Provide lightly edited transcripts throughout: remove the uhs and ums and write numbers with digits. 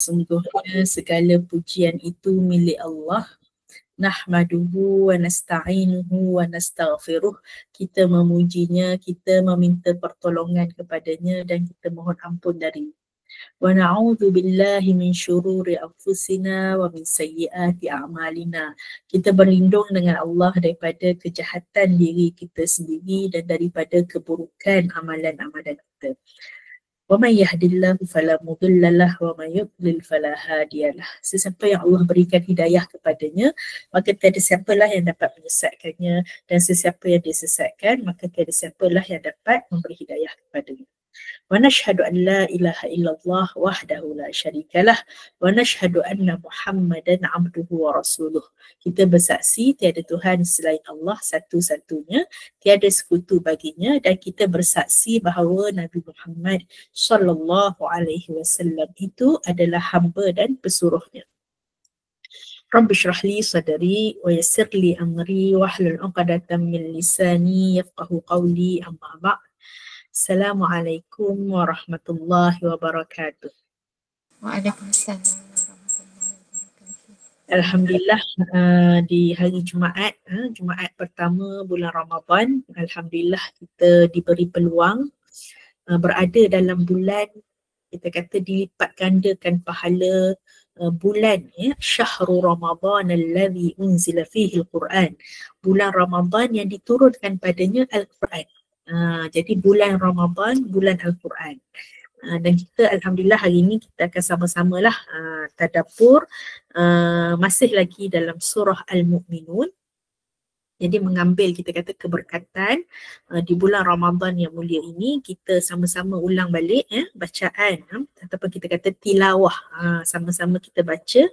Sungguhnya segala pujian itu milik Allah. Nahmaduhu wa nasta'inuhu wa nastaghfiruh. Kita memujinya, kita meminta pertolongan kepadanya dan kita mohon ampun darinya. Wa na'udzu billahi min syururi anfusina wa min sayyiati a'malina. Kita berlindung dengan Allah daripada kejahatan diri kita sendiri dan daripada keburukan amalan-amalan kita. Wa may yahdihillahu fala mudilla lahu wa may yudlil fala hadiyalah. Sesiapa yang Allah berikan hidayah kepadanya, maka tiada siapalah yang dapat menyesatkannya, dan sesiapa yang disesatkan, maka tiada siapalah yang dapat memberi hidayah kepadanya. Wa nashhadu an la ilaha illallah wahdahu la syarikalah wa nashhadu anna Muhammadan abduhu wa rasuluh. Kita bersaksi tiada Tuhan selain Allah satu-satunya, tiada sekutu baginya, dan kita bersaksi bahawa Nabi Muhammad sallallahu alaihi wasallam itu adalah hamba dan pesuruhnya. Rabbi shrah li sadri wa yassir li amri wahlul 'uqdatam min lisani yafqahu qawli, amma ba'd. Assalamualaikum warahmatullahi wabarakatuh. Waalaikumsalam warahmatullahi wabarakatuh. Alhamdulillah, di hari Jumaat, Jumaat pertama bulan Ramadan, alhamdulillah kita diberi peluang berada dalam bulan, kita kata dilipat gandakan pahala bulan Syahrul Ramadan alladhi unzila fihi al-Quran. Bulan Ramadan yang diturunkan padanya Al-Quran. Jadi bulan Ramadan, bulan Al-Quran. Dan kita alhamdulillah hari ini kita akan sama-samalah tadabbur masih lagi dalam surah Al-Mu'minun. Jadi mengambil kita kata keberkatan di bulan Ramadan yang mulia ini, kita sama-sama ulang balik bacaan ataupun kita kata tilawah. Sama-sama kita baca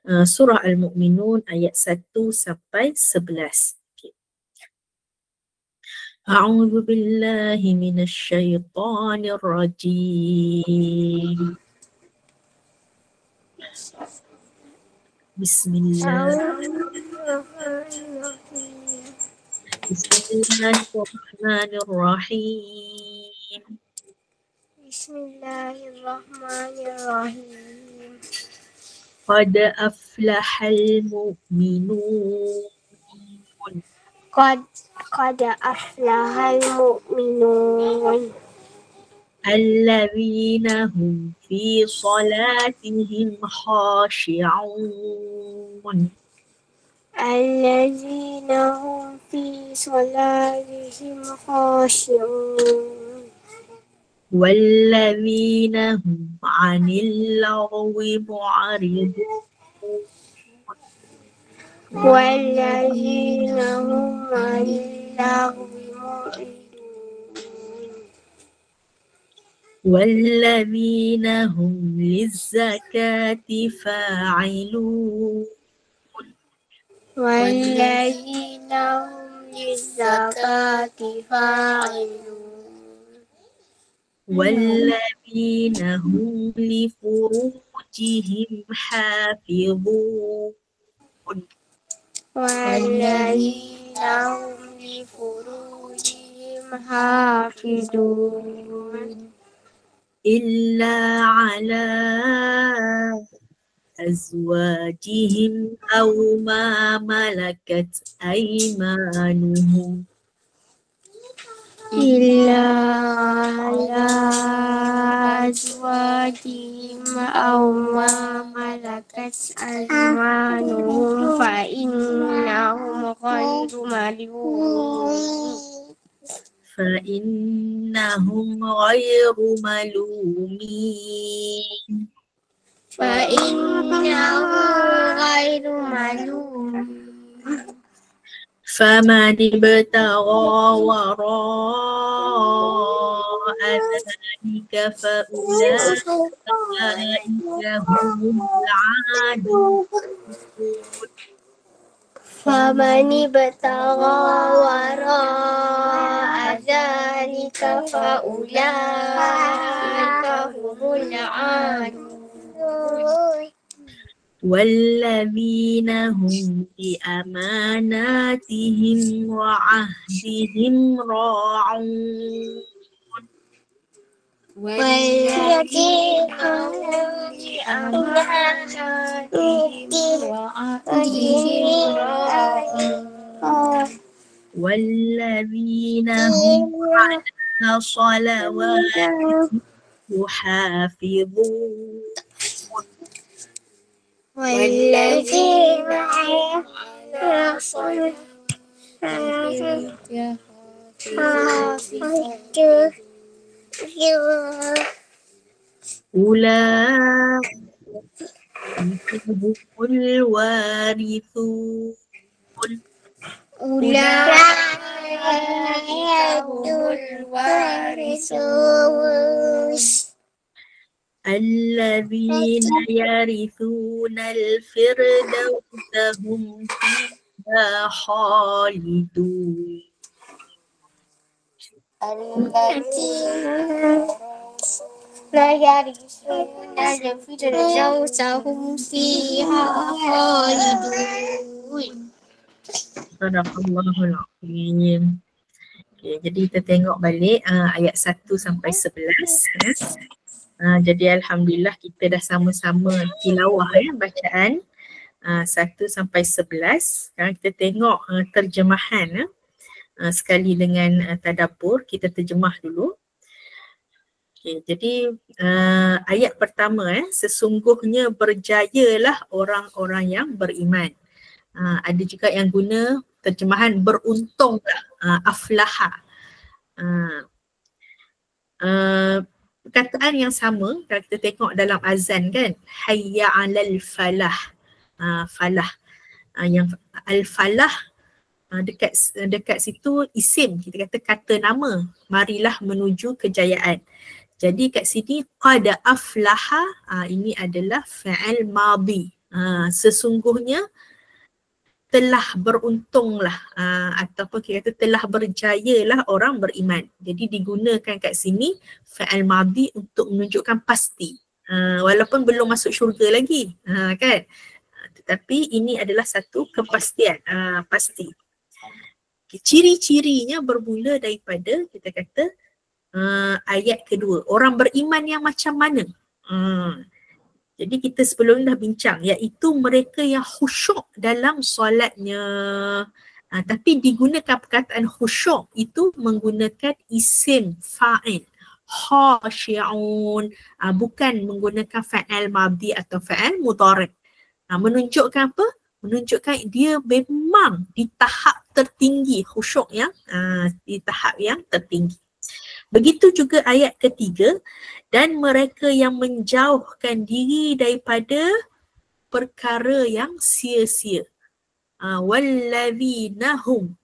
surah Al-Mu'minun ayat 1 sampai 11. A'udzu billahi minasy syaithanir rajim. Bismillahirrahmanirrahim. Bismillahirrahmanirrahim. Qad aflahal mu'minun. Qad aflahal mu'minun. Alladzina hum fi salatihim khashi'un. Alladzina hum fi salatihim khashi'un. Walladzina hum 'anil lagwi mu'ridun. Walladzina hum 'anil lagwi mu'ridun. Walladzina hum lizzakati fa'ilun. Walladzina hum lizzakati fa'ilun. Walladzina hum li furujihim hafizun. Walladzina hum li furujihim hafizun. Illa ala azwajihim aw ma malakat aymanuhum. Illa ala azwajihim aw ma malakat aymanuhum fa innahum ghayru malumin. فإنهم غير ملومين. فإنهم غير ملومين. فمن ابتغى وراء ذلك فأولئك هم العادون. فمن ابتغى وراء ذلك فأولئك هم العادون. والذين هم بأماناتهم وعهدهم راعون. والذين هم لأماناتهم وعهدهم راعون والذين هم على صلواتهم يحافظون والذين هم على صلاتهم يحافظون أولئك هم الوارثون أولئك هم الوارثون الذين يرثون الفردوس هم فيها خالدون الذين لا يرثون الفردوس هم فيها خالدون. Sadaqallahul Azim. Okay, jadi kita tengok balik ayat 1 sampai 11. Jadi Alhamdulillah kita dah sama-sama tilawah bacaan 1 sampai 11. Sekarang kita tengok terjemahan sekali dengan tadabbur. Kita terjemah dulu. Okay, jadi ayat pertama sesungguhnya berjayalah orang-orang yang beriman. Ada juga yang guna terjemahan beruntunglah, aflaha. Perkataan yang sama kalau kita tengok dalam azan kan, hayya 'alal falah. Falah. Yang al-falah dekat situ isim, kita kata nama, marilah menuju kejayaan. Jadi kat sini qad aflaha, ini adalah fa'il madhi. Sesungguhnya telah beruntunglah ataupun kita kata telah berjayalah orang beriman. Jadi digunakan kat sini fa'il madhi untuk menunjukkan pasti. Walaupun belum masuk syurga lagi, kan? Tetapi ini adalah satu kepastian, pasti. Ciri-cirinya bermula daripada kita kata ayat kedua. Orang beriman yang macam mana? Jadi kita sebelum ni dah bincang, iaitu mereka yang khusyuk dalam solatnya. Tapi digunakan perkataan khusyuk itu menggunakan isim fa'il. Khashi'un, bukan menggunakan fa'il madhi atau fa'il mudhari'. Menunjukkan apa? Menunjukkan dia memang di tahap tertinggi khusyuk yang di tahap yang tertinggi. Begitu juga ayat ketiga, dan mereka yang menjauhkan diri daripada perkara yang sia-sia. Walladzina hum.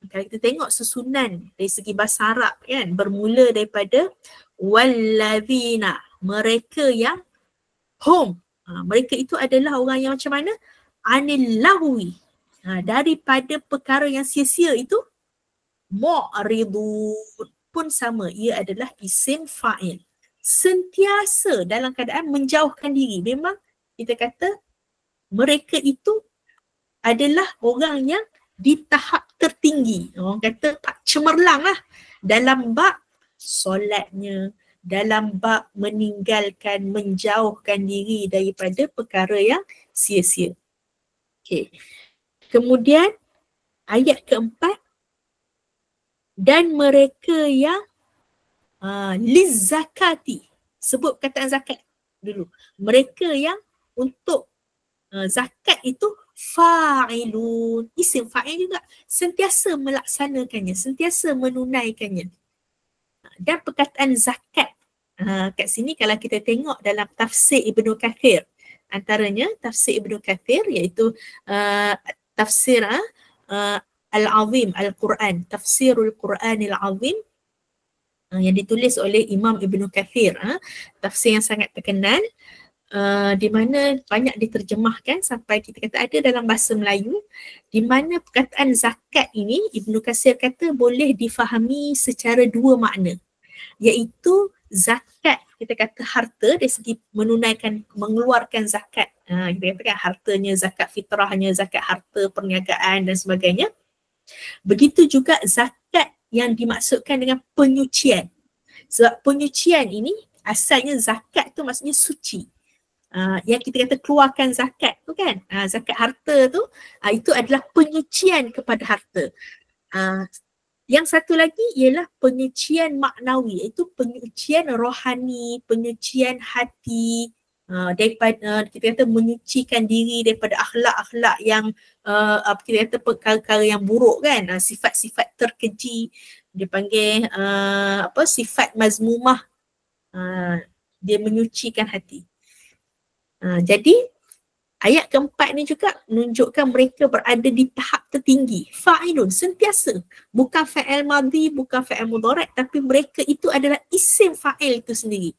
Kalau kita tengok susunan dari segi bahasa Arab kan, bermula daripada walladzina, mereka yang hum. Mereka itu adalah orang yang macam mana? Anil lahwi. Daripada perkara yang sia-sia itu, mu'ridun pun sama, ia adalah isim fa'il. Sentiasa dalam keadaan menjauhkan diri. Memang kita kata mereka itu adalah orang yang di tahap tertinggi. Orang kata tak cemerlang lah dalam bab solatnya, dalam bab meninggalkan, menjauhkan diri daripada perkara yang sia-sia. Okay. Kemudian ayat keempat, dan mereka yang lizzakati, sebut perkataan zakat dulu. Mereka yang untuk zakat itu fa'ilun, isim fa'il juga, sentiasa melaksanakannya, sentiasa menunaikannya. Dan perkataan zakat kat sini kalau kita tengok dalam tafsir Ibnu Kathir, antaranya tafsir Ibnu Kathir iaitu tafsir Al-Azim, Al-Quran, Tafsirul Quranil Azim yang ditulis oleh Imam Ibnu Kathir, tafsir yang sangat terkenal, di mana banyak diterjemahkan sampai kita kata ada dalam bahasa Melayu, di mana perkataan zakat ini Ibnu Kathir kata boleh difahami secara dua makna, iaitu zakat kita kata harta dari segi menunaikan, mengeluarkan zakat, kita katakan hartanya, zakat fitrahnya, zakat harta, perniagaan dan sebagainya. Begitu juga zakat yang dimaksudkan dengan penyucian. Sebab penyucian ini asalnya zakat tu maksudnya suci. Yang kita kata keluarkan zakat tu kan, zakat harta tu, itu adalah penyucian kepada harta. Yang satu lagi ialah penyucian maknawi, iaitu penyucian rohani, penyucian hati, daripada kita kata menyucikan diri daripada akhlak-akhlak yang kita kata perkara-perkara yang buruk kan, sifat-sifat terkeji, dia panggil sifat mazmumah, dia menyucikan hati. Jadi ayat keempat ni juga menunjukkan mereka berada di tahap tertinggi. Fa'ilun, sentiasa. Bukan fa'il madhi, bukan fa'il mudhari', tapi mereka itu adalah isim fa'il itu sendiri.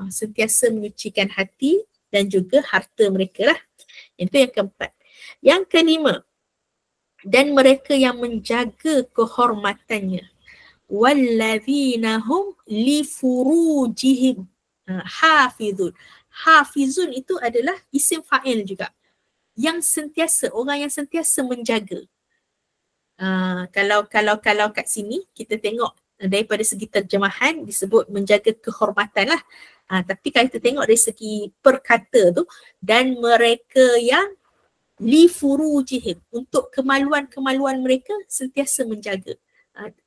Sentiasa menyucikan hati dan juga harta mereka lah. Itu yang keempat. Yang kelima, dan mereka yang menjaga kehormatannya. Walladzina hum li furujihim hafizun. Hafizun itu adalah isim fa'il juga. Yang sentiasa, orang yang sentiasa menjaga. Kalau kat sini kita tengok daripada segi terjemahan disebut menjaga kehormatan lah. Tapi kalau kita tengok dari segi perkata tu, dan mereka yang li furujihim, untuk kemaluan-kemaluan mereka sentiasa menjaga.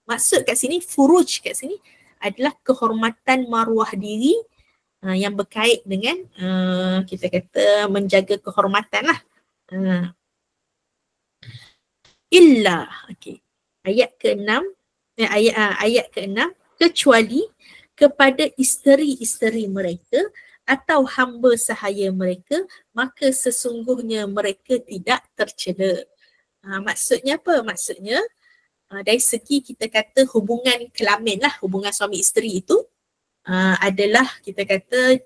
Maksud kat sini, furuj kat sini adalah kehormatan maruah diri, yang berkait dengan kita kata menjaga kehormatan lah. Illa, okey. Ayat ke-6, ayat ke-6, kecuali kepada isteri-isteri mereka atau hamba sahaya mereka, maka sesungguhnya mereka tidak tercela. Maksudnya apa? Maksudnya dari segi kita kata hubungan kelamin lah, hubungan suami isteri itu adalah kita kata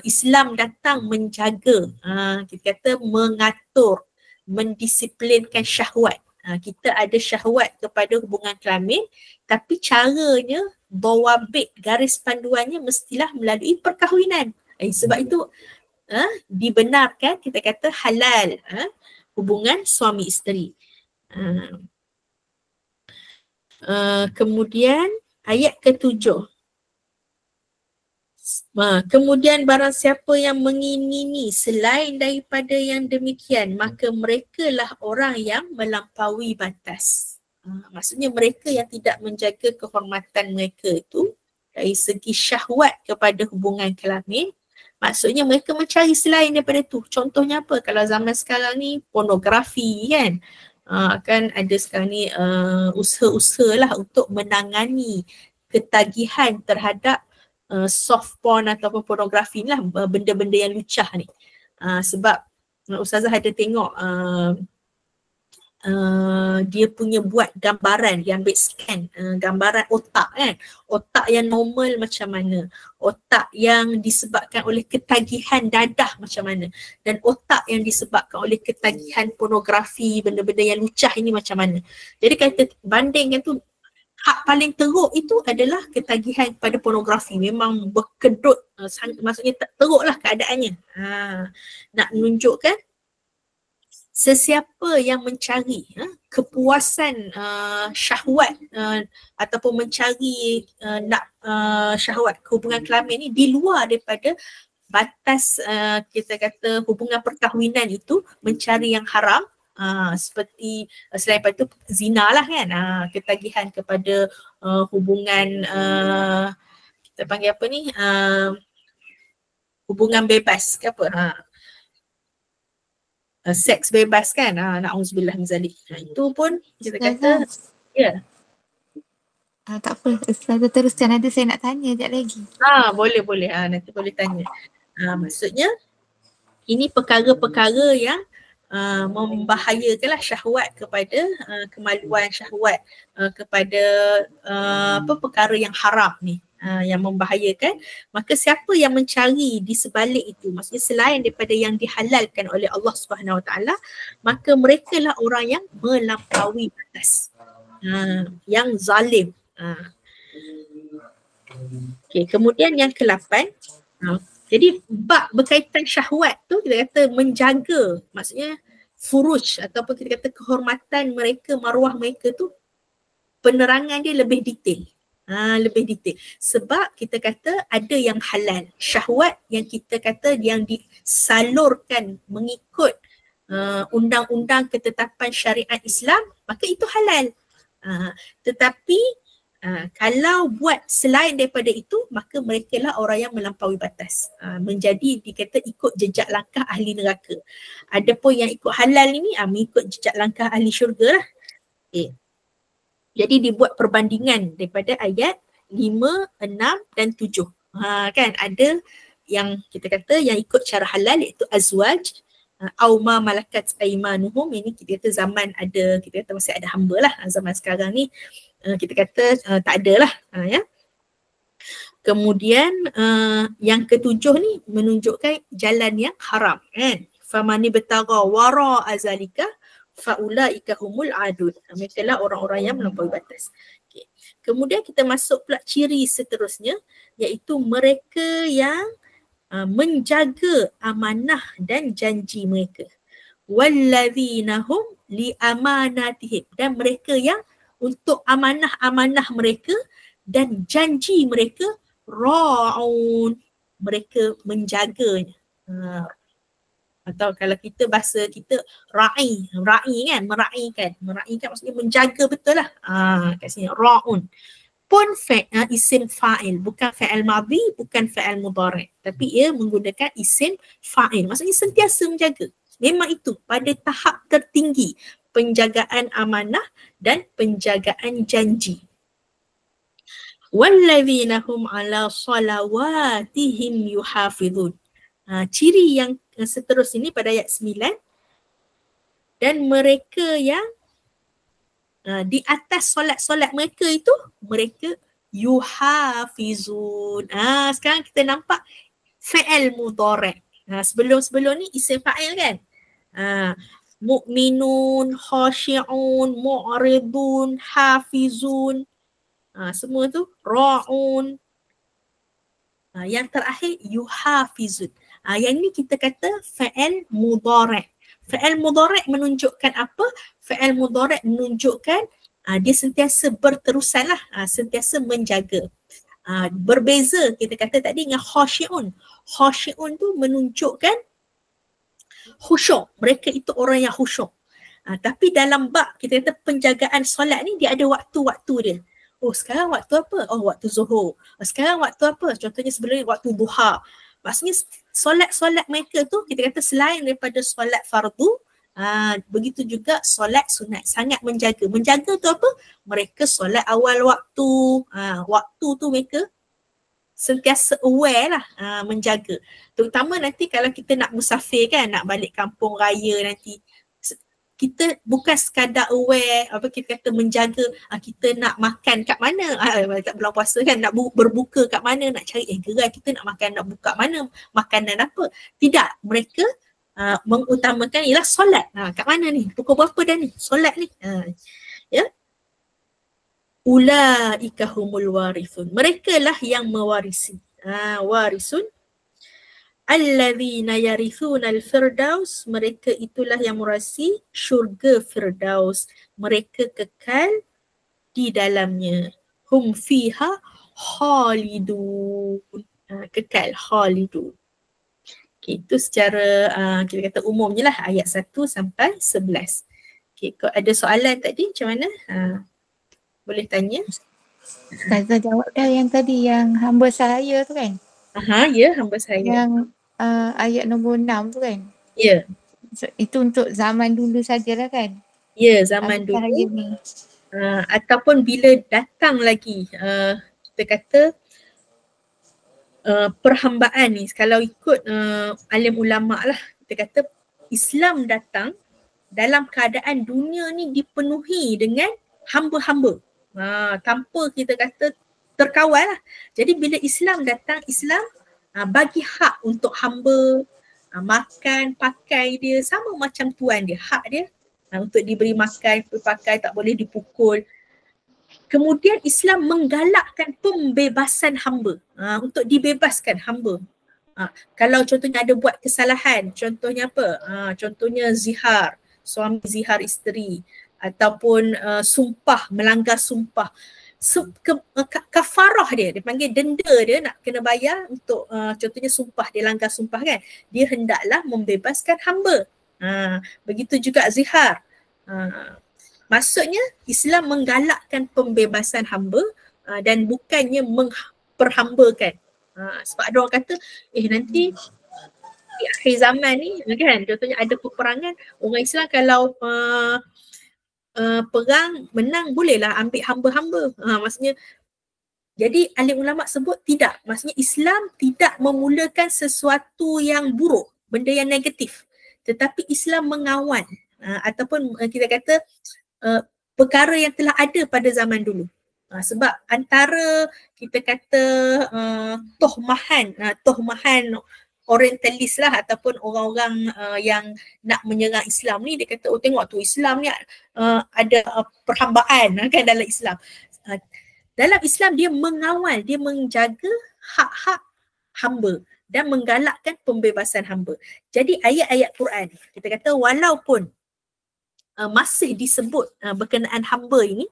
Islam datang menjaga, kita kata mengatur, mendisiplinkan syahwat. Kita ada syahwat kepada hubungan kelamin, tapi caranya, dawabit, garis panduannya mestilah melalui perkahwinan. Sebab itu dibenarkan, kita kata halal hubungan suami isteri. Kemudian ayat ke-7. Kemudian barang siapa yang mengingini selain daripada yang demikian, maka merekalah orang yang melampaui batas. Maksudnya mereka yang tidak menjaga kehormatan mereka itu dari segi syahwat kepada hubungan kelamin, maksudnya mereka mencari selain daripada itu. Contohnya apa? Kalau zaman sekarang ni pornografi kan, kan ada sekarang ni usaha-usaha lah untuk menangani ketagihan terhadap soft porn ataupun pornografi ni lah, benda-benda yang lucah ni. Sebab Ustazah ada tengok dia punya buat gambaran, dia ambil scan gambaran otak kan, otak yang normal macam mana, otak yang disebabkan oleh ketagihan dadah macam mana, dan otak yang disebabkan oleh ketagihan pornografi, benda-benda yang lucah ini macam mana. Jadi kalau kita bandingkan tu, hak paling teruk itu adalah ketagihan pada pornografi. Memang berkedut, maksudnya teruklah keadaannya. Nak menunjukkan sesiapa yang mencari kepuasan syahwat ataupun mencari syahwat hubungan kelamin ni di luar daripada batas kita kata hubungan perkahwinan itu, mencari yang haram, seperti selain daripada itu zina lah kan, ketagihan kepada hubungan kita panggil apa ni, hubungan bebas ke apa, seks bebas kan, na'udzubillah min zalik. Itu pun kita kata ya. Tak apa, Ustazah teruskan, ada saya nak tanya sekejap lagi. Boleh, nanti boleh tanya. Maksudnya ini perkara-perkara yang membahayakanlah syahwat kepada kemaluan, syahwat kepada perkara yang haram ni, yang membahayakan. Maka siapa yang mencari di sebalik itu, maksudnya selain daripada yang dihalalkan oleh Allah Subhanahu Wa Taala, maka merekalah orang yang melampaui batas, yang zalim. Okay, kemudian yang ke-8, jadi bab berkaitan syahwat tu kita kata menjaga, maksudnya furuj ataupun kita kata kehormatan mereka, maruah mereka tu, penerangan dia lebih detail. Lebih detail. Sebab kita kata ada yang halal. Syahwat yang kita kata yang disalurkan mengikut undang-undang ketetapan syariat Islam, maka itu halal. Tetapi kalau buat selain daripada itu, maka mereka lah orang yang melampaui batas. Menjadi dikata ikut jejak langkah ahli neraka. Adapun yang ikut halal ini mengikut jejak langkah ahli syurga lah. Okay. Jadi dibuat perbandingan daripada ayat 5, 6 dan 7. Kan ada yang kita kata yang ikut cara halal iaitu azwaj, au ma malakat aimanuhum. Ini kita kata zaman ada, kita kata masih ada hamba lah. Zaman sekarang ni kita kata tak ada lah. Ya. Kemudian yang ketujuh ni menunjukkan jalan yang haram. Kan? Famani betagha wara azalika faulaika humul adun. Mereka lah orang-orang yang melampaui batas. Okay. Kemudian kita masuk pula ciri seterusnya iaitu mereka yang menjaga amanah dan janji mereka. Walladzina hum li amanatihim, dan mereka yang untuk amanah-amanah mereka dan janji mereka ra'un, mereka menjaganya. Atau kalau kita bahasa kita ra'i kan, mera'ikan maksudnya menjaga betul lah. Kat sini ra'un pun isim fa'il, bukan fa'il madhi, bukan fa'il mudhari', tapi ia menggunakan isim fa'il, maksudnya sentiasa menjaga. Memang itu pada tahap tertinggi penjagaan amanah dan penjagaan janji. Walladzina hum ala salawatihim yuhafizun. Ciri yang seterusnya ini pada ayat 9, dan mereka yang di atas solat-solat mereka itu mereka yuhafizun. Sekarang kita nampak fa'il mudhari'. Sebelum-sebelum ni isim fa'il kan. Mu'minun, khashi'un, mu'ridun, hafizun. Semua tu ra'un. Yang terakhir yuhafizun. Yang ni kita kata fa'il mudhari'. Fa'il mudhari' menunjukkan apa? Fa'il mudhari' menunjukkan dia sentiasa berterusan lah, sentiasa menjaga. Berbeza kita kata tadi dengan khashi'un. Khashi'un tu menunjukkan khusyuk. Mereka itu orang yang khusyuk. Tapi dalam bab kita kata penjagaan solat ni dia ada waktu-waktu dia. Oh sekarang waktu apa? Oh waktu zuhur. Sekarang waktu apa? Contohnya sebelum ni waktu duha. Maksudnya solat-solat mereka tu kita kata selain daripada solat fardu, begitu juga solat sunat, sangat menjaga. Menjaga tu apa? Mereka solat awal waktu. Waktu tu mereka sentiasa aware lah, menjaga. Terutama nanti kalau kita nak musafir kan, nak balik kampung raya nanti, kita bukan sekadar aware, kita kata menjaga, kita nak makan kat mana, kat bulan puasa kan, nak berbuka kat mana, nak cari gerai kita nak makan, nak buka mana, makanan apa. Tidak, mereka mengutamakan ialah solat. Kat mana ni, pukul berapa dah ni, solat ni. Ya. Ulaika humul warithun, mereka lah yang mewarisi. Warisun alladzina yarithuna al-firdaus, mereka itulah yang mewarisi syurga firdaus, mereka kekal di dalamnya. Hum fiha khalidun, kekal khalidun. Okay, itu secara kita kata umumnya lah ayat 1 sampai 11. Okay, kalau ada soalan tadi macam mana? Boleh tanya. Ustazah jawab dah yang tadi yang hamba saya tu kan? Ya, hamba saya. Yang ayat nombor 6 tu kan? Ya. So, itu untuk zaman dulu sajalah kan? Ya, zaman dulu. Ataupun bila datang lagi kita kata perhambaan ni, kalau ikut alim ulama lah, kita kata Islam datang dalam keadaan dunia ni dipenuhi dengan hamba-hamba. Tanpa kita kata terkawal lah. Jadi bila Islam datang, Islam bagi hak untuk hamba, makan, pakai dia sama macam tuan dia. Hak dia untuk diberi makan, berpakai, tak boleh dipukul. Kemudian Islam menggalakkan pembebasan hamba, untuk dibebaskan hamba. Kalau contohnya ada buat kesalahan, contohnya apa? Contohnya zihar, suami zihar isteri, ataupun sumpah, melanggar sumpah. kafarah dia panggil denda dia nak kena bayar untuk contohnya sumpah, dia langgar sumpah kan, dia hendaklah membebaskan hamba. Begitu juga zihar. Maksudnya Islam menggalakkan pembebasan hamba dan bukannya memperhambakan. Sebab ada orang kata nanti di akhir zaman ni kan, contohnya ada peperangan, orang Islam kalau perang menang bolehlah ambil hamba-hamba. Maksudnya jadi alim ulama sebut tidak. Maksudnya Islam tidak memulakan sesuatu yang buruk, benda yang negatif. Tetapi Islam mengawal ataupun kita kata perkara yang telah ada pada zaman dulu. Sebab antara kita kata tohmahan orientalis lah ataupun orang-orang yang nak menyerang Islam ni, dia kata tengok tu Islam ni ada perhambaan kan dalam Islam. Dalam Islam dia mengawal, dia menjaga hak-hak hamba dan menggalakkan pembebasan hamba. Jadi ayat-ayat Quran kita kata walaupun masih disebut berkenaan hamba ini,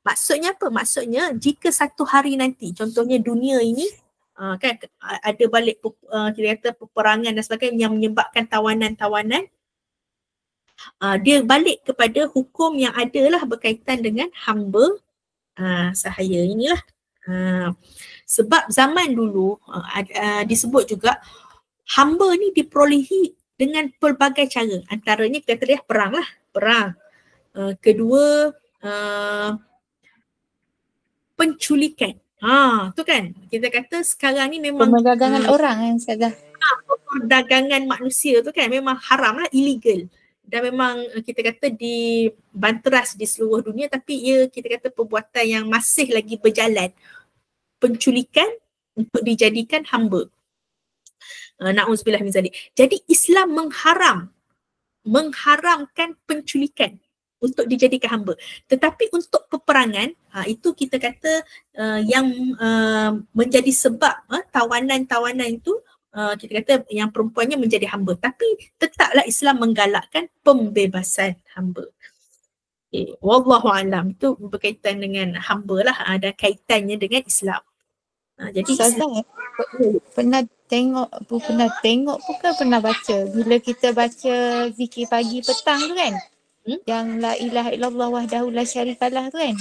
maksudnya apa? Maksudnya jika satu hari nanti contohnya dunia ini kan ada balik kita kata peperangan dan sebagainya yang menyebabkan tawanan-tawanan, dia balik kepada hukum yang adalah berkaitan dengan hamba sahaya inilah. Sebab zaman dulu disebut juga hamba ni diperolehi dengan pelbagai cara. Antaranya kita kata perang lah. Perang. Kedua penculikan. Tu kan. Kita kata sekarang ni memang perdagangan orang yang saya dah. Perdagangan manusia tu kan memang haram lah, illegal. Dan memang kita kata dibanteras di seluruh dunia, tapi ia kita kata perbuatan yang masih lagi berjalan. Penculikan untuk dijadikan hamba. Na'udzubillah min zalik. Jadi Islam mengharamkan penculikan untuk dijadikan hamba. Tetapi untuk peperangan, itu kita kata yang menjadi sebab tawanan-tawanan itu kita kata yang perempuannya menjadi hamba. Tapi tetaplah Islam menggalakkan pembebasan hamba. Wallahu alam, itu berkaitan dengan hamba lah dan kaitannya dengan Islam. Jadi pernah tengok bukan pernah baca. Bila kita baca zikir pagi petang tu kan, yang la ilaha illallah wahdahu la syarikalah tu kan,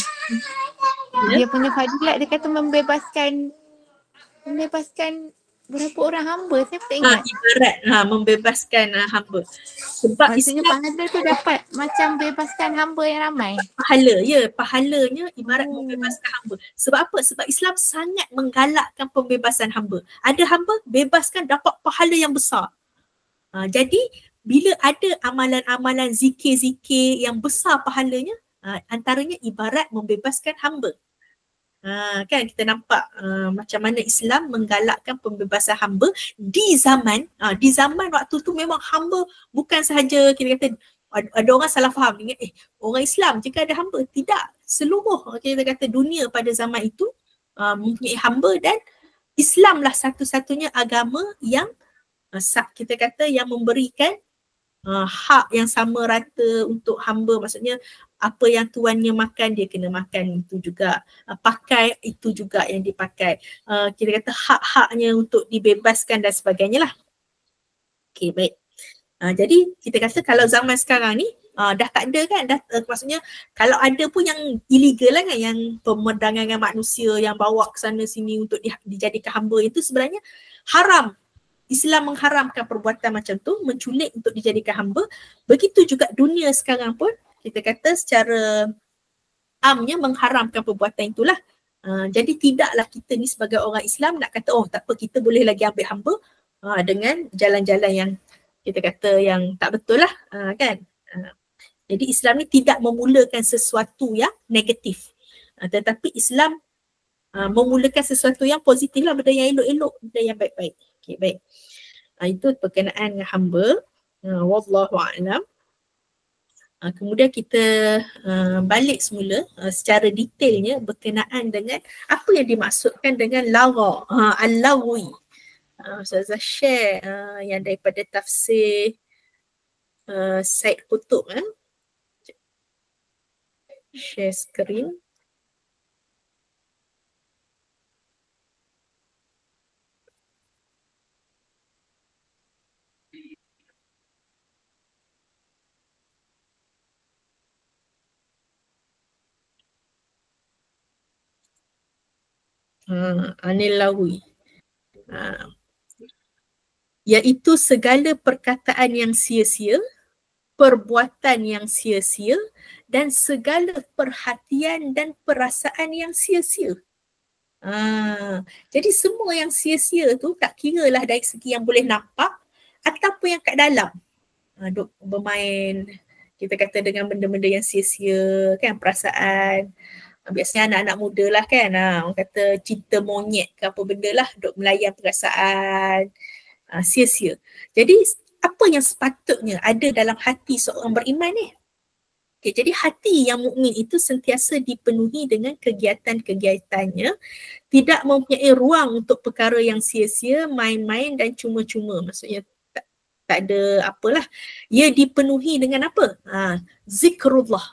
dia punya fadilat dia kata membebaskan berapa orang hamba, saya tak ingat. Ibarat membebaskan hamba. Sebab maksudnya pahala tu dapat macam bebaskan hamba yang ramai. Pahalanya ibarat membebaskan hamba. Sebab apa? Sebab Islam sangat menggalakkan pembebasan hamba. Ada hamba, bebaskan, dapat pahala yang besar. Jadi bila ada amalan-amalan zikir-zikir yang besar pahalanya, antaranya ibarat membebaskan hamba. Kan kita nampak macam mana Islam menggalakkan pembebasan hamba di zaman waktu tu memang hamba bukan sahaja kita kata ada orang salah faham dengan orang Islam jika ada hamba, tidak, seluruh kita kata dunia pada zaman itu mempunyai hamba, dan Islamlah satu-satunya agama yang kita kata yang memberikan hak yang sama rata untuk hamba. Maksudnya apa yang tuannya makan dia kena makan itu juga, pakai itu juga yang dipakai, kita kata hak-haknya untuk dibebaskan dan sebagainya lah. Okay, baik. Jadi kita kata kalau zaman sekarang ni dah tak ada kan, maksudnya kalau ada pun yang illegal lah kan, yang pemerdagangan manusia yang bawa ke sana sini untuk dijadikan hamba, itu sebenarnya haram. Islam mengharamkan perbuatan macam tu, menculik untuk dijadikan hamba. Begitu juga dunia sekarang pun kita kata secara amnya mengharamkan perbuatan itulah. Jadi tidaklah kita ni sebagai orang Islam nak kata tak apa, kita boleh lagi ambil hamba dengan jalan-jalan yang kita kata yang tak betul lah kan. Jadi Islam ni tidak memulakan sesuatu yang negatif, tetapi Islam memulakan sesuatu yang positif lah, benda yang elok-elok, benda yang baik-baik. Okay, baik. Itu berkenaan dengan hamba. Wallahu a'lam. Kemudian kita balik semula secara detailnya berkenaan dengan apa yang dimaksudkan dengan lagha, al-lagwi. Ustazah share yang daripada tafsir Said Qutub. Share screen. Anil lahwi. Iaitu segala perkataan yang sia-sia, perbuatan yang sia-sia dan segala perhatian dan perasaan yang sia-sia. Jadi semua yang sia-sia tu tak kira lah dari segi yang boleh nampak ataupun yang kat dalam. Duk bermain, kita kata dengan benda-benda yang sia-sia kan, perasaan. Biasanya anak-anak muda lah kan, orang kata cinta monyet ke apa benda lah, duk melayan perasaan, sia-sia. Jadi apa yang sepatutnya ada dalam hati seorang beriman ni? Okay, jadi hati yang mukmin itu sentiasa dipenuhi dengan kegiatan-kegiatannya, tidak mempunyai ruang untuk perkara yang sia-sia, main-main dan cuma-cuma. Maksudnya tak ada apalah. Ia dipenuhi dengan apa? Zikrullah.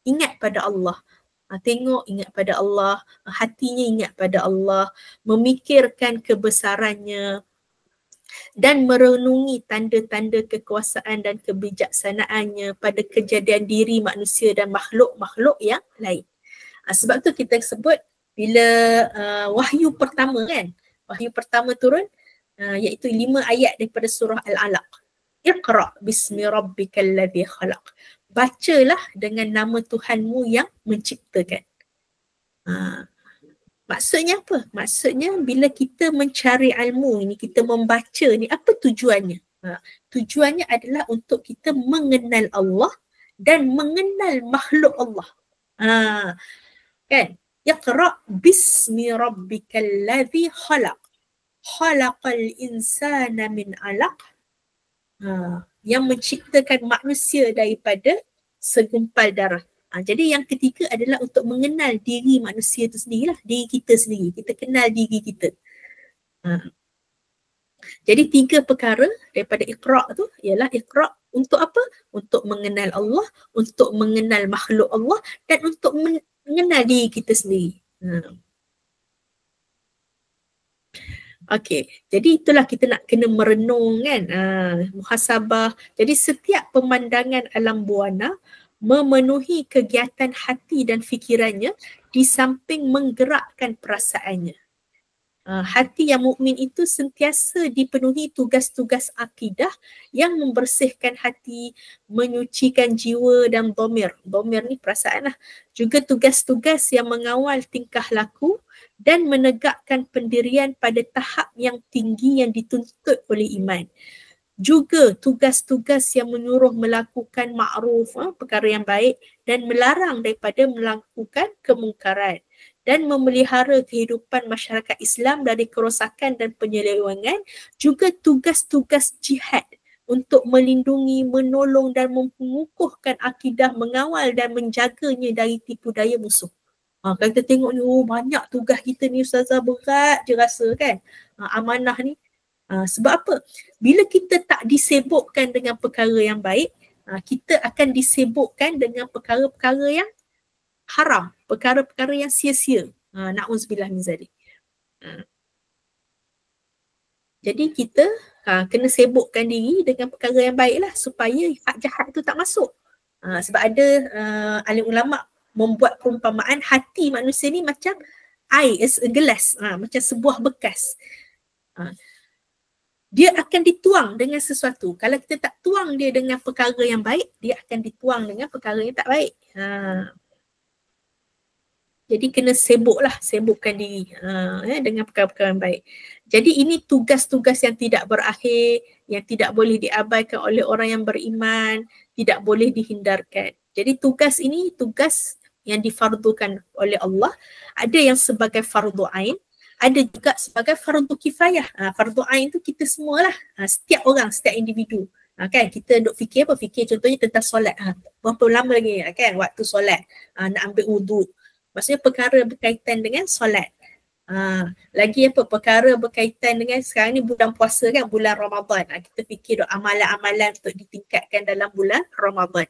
Ingat pada Allah. Tengok ingat pada Allah, hatinya ingat pada Allah, memikirkan kebesarannya dan merenungi tanda-tanda kekuasaan dan kebijaksanaannya pada kejadian diri manusia dan makhluk-makhluk yang lain. Sebab tu kita sebut bila wahyu pertama kan, wahyu pertama turun iaitu 5 ayat daripada surah Al-Alaq. Iqra' bismi rabbikal ladzi khalaq. Bacalah dengan nama Tuhanmu yang menciptakan. Maksudnya apa? Maksudnya bila kita mencari ilmu ni, kita membaca ni, apa tujuannya? Tujuannya adalah untuk kita mengenal Allah dan mengenal makhluk Allah. Kan? Iqra' bismi rabbikal ladzi khalaq. Khalaqal insana min 'alaq. Yang menciptakan manusia daripada segumpal darah. Jadi yang ketiga adalah untuk mengenal diri manusia itu sendirilah, diri kita sendiri. Kita kenal diri kita. Jadi 3 perkara daripada Iqra' tu ialah Iqra' untuk apa? Untuk mengenal Allah, untuk mengenal makhluk Allah dan untuk mengenal diri kita sendiri. Okey, jadi itulah kita nak kena merenung kan, muhasabah. Jadi setiap pemandangan alam buana memenuhi kegiatan hati dan fikirannya di samping menggerakkan perasaannya. Hati yang mukmin itu sentiasa dipenuhi tugas-tugas akidah yang membersihkan hati, menyucikan jiwa dan dhamir. Dhamir ni perasaan lah. Juga tugas-tugas yang mengawal tingkah laku dan menegakkan pendirian pada tahap yang tinggi yang dituntut oleh iman. Juga tugas-tugas yang menyuruh melakukan ma'ruf, perkara yang baik, dan melarang daripada melakukan kemungkaran dan memelihara kehidupan masyarakat Islam dari kerosakan dan penyelewengan. Juga tugas-tugas jihad untuk melindungi, menolong dan mengukuhkan akidah, mengawal dan menjaganya dari tipu daya musuh. Kalau kita tengok ni, banyak tugas kita ni Ustazah, berat je rasa kan, amanah ni. Sebab apa? Bila kita tak disibukkan dengan perkara yang baik, kita akan disibukkan dengan perkara-perkara yang haram, perkara-perkara yang sia-sia. Na'udzubillah min zalik. Jadi kita kena sibukkan diri dengan perkara yang baik lah supaya hak jahat tu tak masuk. Sebab ada alim ulama' membuat perumpamaan hati manusia ni macam air, gelas, macam sebuah bekas. Dia akan dituang dengan sesuatu. Kalau kita tak tuang dia dengan perkara yang baik, dia akan dituang dengan perkara yang tak baik. Jadi kena sibukkan diri dengan perkara-perkara yang baik. Jadi ini tugas-tugas yang tidak berakhir, yang tidak boleh diabaikan oleh orang yang beriman, tidak boleh dihindarkan. Jadi tugas ini tugas yang difardukan oleh Allah. Ada yang sebagai fardu ain, ada juga sebagai fardu kifayah. Fardu ain tu kita semualah, setiap orang, setiap individu. Kan kita duk fikir apa? Fikir contohnya tentang solat. Berapa lama lagi kan waktu solat, nak ambil wuduk. Maksudnya perkara berkaitan dengan solat. Lagi apa? Perkara berkaitan dengan sekarang ni bulan puasa kan, bulan Ramadan. Kita fikir amalan-amalan untuk ditingkatkan dalam bulan Ramadan.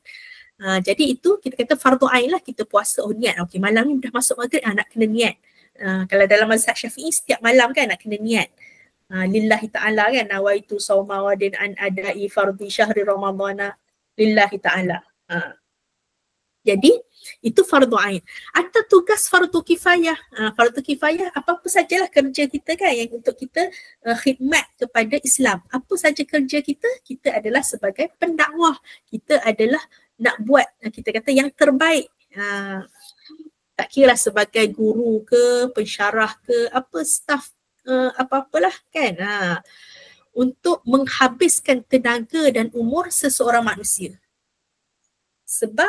Jadi itu kita kata fardu ain lah, kita puasa, niat. Okey, malam ni dah masuk maghrib, nak kena niat. Kalau dalam mazhab Syafi'i setiap malam kan nak kena niat. Lillahi ta'ala kan, nawaitu sawma wadin an adai fardhi syahri ramadana lillahi ta'ala. Jadi itu fardu ain. Atau tugas fardu kifayah. Fardu kifayah apa-apa sajalah kerja kita kan yang untuk kita khidmat kepada Islam. Apa saja kerja kita, kita adalah sebagai pendakwah. Kita adalah nak buat kita kata yang terbaik. Tak kira sebagai guru ke, pensyarah ke, apa staff apa-apalah kan. Untuk menghabiskan tenaga dan umur seseorang manusia. Sebab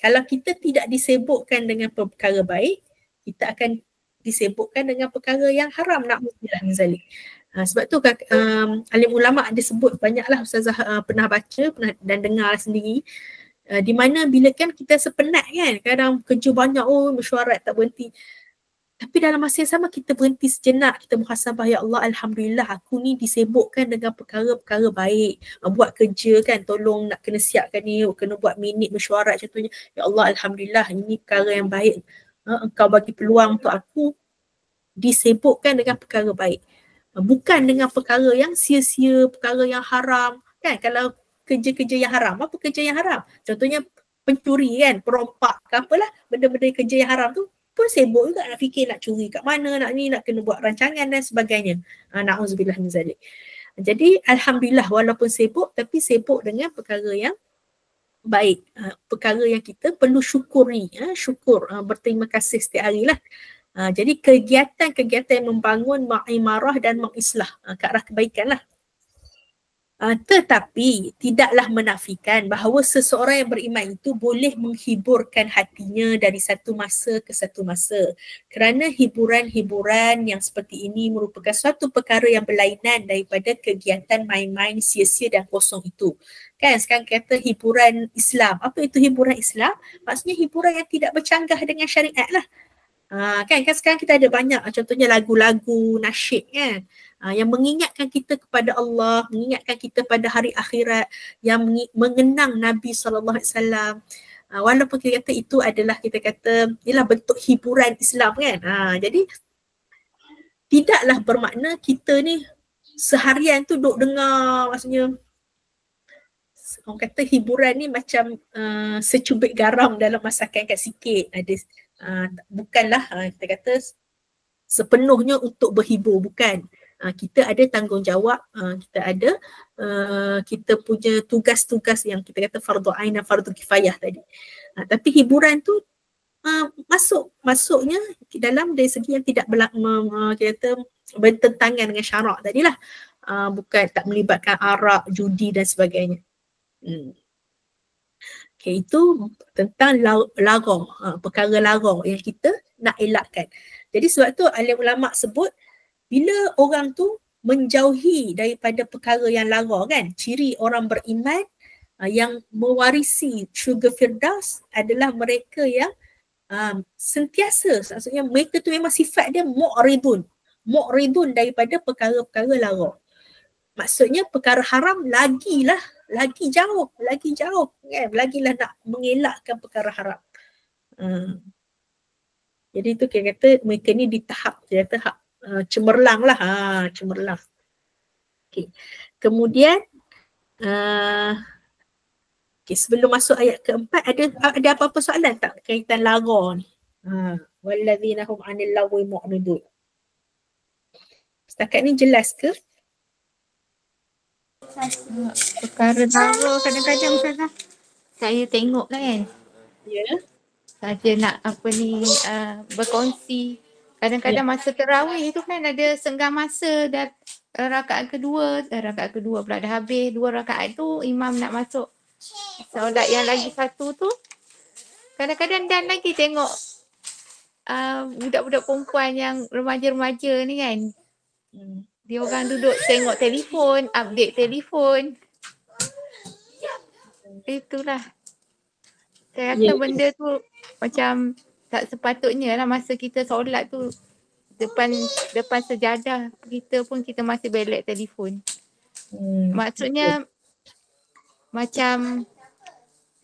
kalau kita tidak disibukkan dengan perkara baik, kita akan disibukkan dengan perkara yang haram, na'udzubillah min zalik. Sebab tu alim ulama ada sebut banyaklah Ustazah pernah baca dan dengar sendiri, di mana bila kan kita sepenat kan, kadang kerja banyak, mesyuarat tak berhenti. Tapi dalam masa yang sama kita berhenti sejenak, kita muhasabah, ya Allah, alhamdulillah aku ni disibukkan dengan perkara-perkara baik. Buat kerja kan, tolong nak kena siapkan ni, kena buat minit mesyuarat contohnya. Ya Allah, alhamdulillah ini perkara yang baik. Engkau bagi peluang untuk aku disibukkan dengan perkara baik. Bukan dengan perkara yang sia-sia, perkara yang haram. Kan kalau kerja-kerja yang haram, apa kerja yang haram? Contohnya pencuri kan, perompak ke apalah, benda-benda kerja yang haram tu pun sibuk juga nak fikir nak curi kat mana, nak ni, nak kena buat rancangan dan sebagainya. Na'udzubillah min zalik. Jadi alhamdulillah walaupun sibuk tapi sibuk dengan perkara yang baik. Perkara yang kita perlu syukuri, syukur, berterima kasih setiap hari lah. Jadi kegiatan-kegiatan yang membangun ma'imarah dan mengislah ke arah kebaikan lah. Tetapi tidaklah menafikan bahawa seseorang yang beriman itu boleh menghiburkan hatinya dari satu masa ke satu masa. Kerana hiburan-hiburan yang seperti ini merupakan suatu perkara yang berlainan daripada kegiatan main-main sia-sia dan kosong itu. Kan sekarang kata hiburan Islam. Apa itu hiburan Islam? Maksudnya hiburan yang tidak bercanggah dengan syariat lah. Kan sekarang kita ada banyak contohnya lagu-lagu nasyid kan, yang mengingatkan kita kepada Allah, mengingatkan kita pada hari akhirat, yang mengenang Nabi SAW. Walaupun kita kata itu adalah kita kata ialah bentuk hiburan Islam kan. Jadi tidaklah bermakna kita ni seharian tu duk dengar, maksudnya orang kata hiburan ni macam secubit garam dalam masakan kat sikit. Ada bukanlah kita kata sepenuhnya untuk berhibur, bukan. Kita ada tanggungjawab, kita ada kita punya tugas-tugas yang kita kata fardu ain dan fardu kifayah tadi. Tapi hiburan tu masuknya dalam dari segi yang tidak kita kata bertentangan dengan syarak tadilah. Bukan, tak melibatkan arak, judi dan sebagainya. Okay, itu tentang larang, perkara larang yang kita nak elakkan. Jadi sebab tu alim ulama sebut bila orang tu menjauhi daripada perkara yang larang kan, ciri orang beriman yang mewarisi syurga Firdaus adalah mereka yang sentiasa, maksudnya mereka tu memang sifat dia mu'ridun daripada perkara-perkara larang. Maksudnya perkara haram lagi jauh kan, lagilah nak mengelakkan perkara haram. Jadi itu kita kata mereka ni di tahap cemerlang lah, cemerlang. Okay. Kemudian sebelum masuk ayat keempat, ada apa-apa soalan tak kaitan larang ni? Walladzina hum 'anil lagwi mu'ridun. Setakat ni jelas ke? Perkara larang kadang-kadang Ustazah saya tengok kan. Ya. Saja nak berkongsi. Kadang-kadang masa tarawih tu kan ada senggang masa dah rakaat kedua pula dah habis 2 rakaat tu, imam nak masuk solat yang lagi satu tu. Kadang-kadang dan lagi tengok budak-budak perempuan yang remaja-remaja ni kan. Dia orang duduk tengok telefon, update telefon. Itulah. Saya rasa benda tu macam tak sepatutnya lah masa kita solat tu depan sejadah kita pun kita masih belek telefon. Maksudnya macam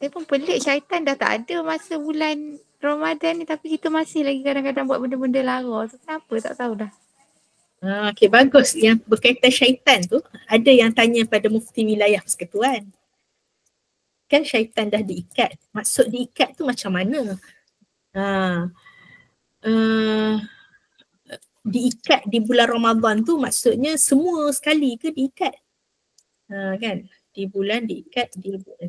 saya pun pelik, syaitan dah tak ada masa bulan Ramadan ni tapi kita masih lagi kadang-kadang buat benda-benda lara. So, kenapa tak tahulah. Okay, bagus. Yang berkaitan syaitan tu, ada yang tanya pada Mufti Wilayah Persekutuan. kan syaitan dah diikat. Maksud diikat tu macam mana? Diikat di bulan Ramadan tu maksudnya semua sekali ke diikat? Kan? Di bulan diikat di bulan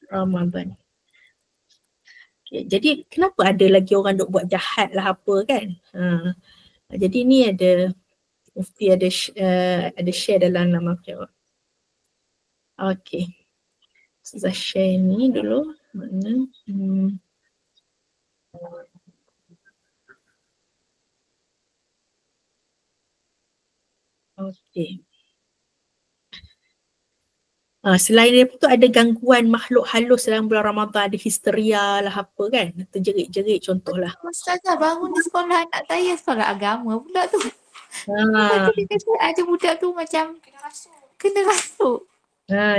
Ramadan. Okay, jadi kenapa ada lagi orang duk buat jahat lah apa kan? Jadi ni ada Mufti ada share dalam nama apa? Okay. Saya share ni dulu. Mana? Okay. Selain daripada tu ada gangguan makhluk halus dalam bulan Ramadan, ada histeria lah apa kan, terjerit-jerit contohlah. Ustazah bangun di sekolah anak saya, sekolah agama pula tu. Lepas tu dia kata ada budak tu macam kena rasuk.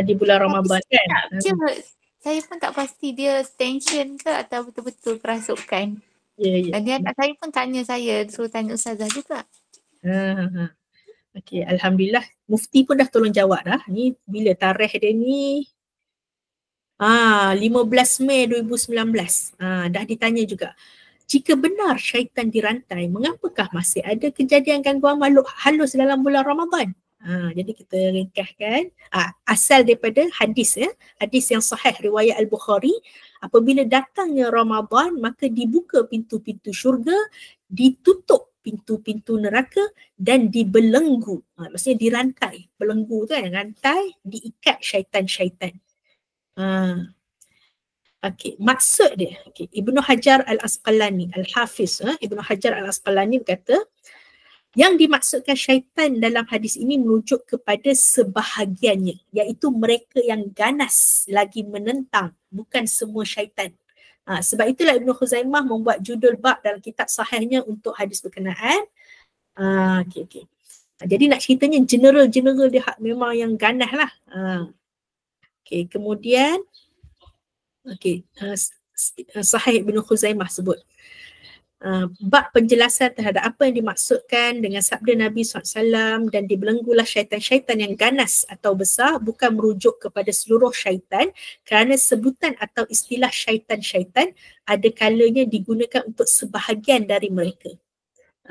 Di bulan Ramadan kan. Saya pun tak pasti dia tension ke atau betul-betul kerasukan. Dan dia anak saya pun tanya saya, suruh tanya Ustazah juga. Okay, Alhamdulillah Mufti pun dah tolong jawab dah. Ni bila tarikh dia ni 15 Mei 2019. Dah ditanya juga. Jika benar syaitan dirantai, mengapakah masih ada kejadian gangguan makhluk halus dalam bulan Ramadan? Jadi kita ringkaskan asal daripada hadis hadis yang sahih riwayat Al-Bukhari, apabila datangnya Ramadan maka dibuka pintu-pintu syurga, ditutup pintu-pintu neraka dan dibelenggu. Maksudnya dirantai, belenggu tu kan, rantai, diikat syaitan-syaitan. Okay, maksud dia, Ibnu Hajar Al-Asqalani, Al-Hafiz Ibnu Hajar Al-Asqalani berkata, yang dimaksudkan syaitan dalam hadis ini merujuk kepada sebahagiannya, iaitu mereka yang ganas lagi menentang, bukan semua syaitan. Sebab itulah Ibnu Khuzaimah membuat judul bab dalam kitab sahihnya untuk hadis berkenaan. Jadi nak ceritanya general dia memang yang ganas lah. Kemudian Sahih Ibnu Khuzaimah sebut bab penjelasan terhadap apa yang dimaksudkan dengan sabda Nabi SAW dan dibelenggulah syaitan-syaitan yang ganas atau besar bukan merujuk kepada seluruh syaitan, kerana sebutan atau istilah syaitan-syaitan ada kalanya digunakan untuk sebahagian dari mereka.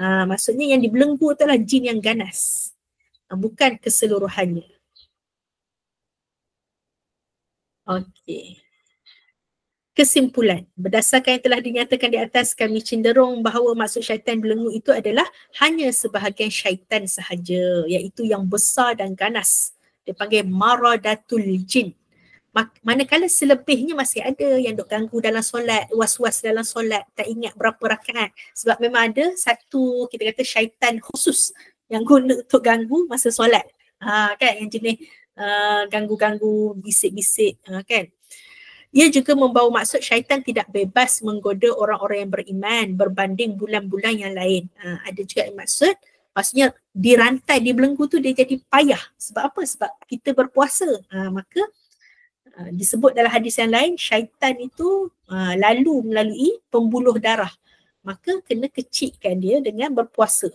Maksudnya yang dibelenggu adalah jin yang ganas, bukan keseluruhannya. Kesimpulan, berdasarkan yang telah dinyatakan di atas, kami cenderung bahawa maksud syaitan belenggu itu adalah hanya sebahagian syaitan sahaja, iaitu yang besar dan ganas. Dia panggil maradatul jin. Manakala selebihnya masih ada yang duk ganggu dalam solat, was-was dalam solat, tak ingat berapa rakaat. Sebab memang ada satu, kita kata syaitan khusus yang guna untuk ganggu masa solat. Kan, yang jenis ganggu-ganggu, bisik-bisik, kan. Ia juga membawa maksud syaitan tidak bebas menggoda orang-orang yang beriman berbanding bulan-bulan yang lain. Ada juga yang maksudnya dirantai, dibelenggu tu dia jadi payah. Sebab apa? Sebab kita berpuasa. Maka disebut dalam hadis yang lain, syaitan itu lalu melalui pembuluh darah. Maka kena kecikkan dia dengan berpuasa.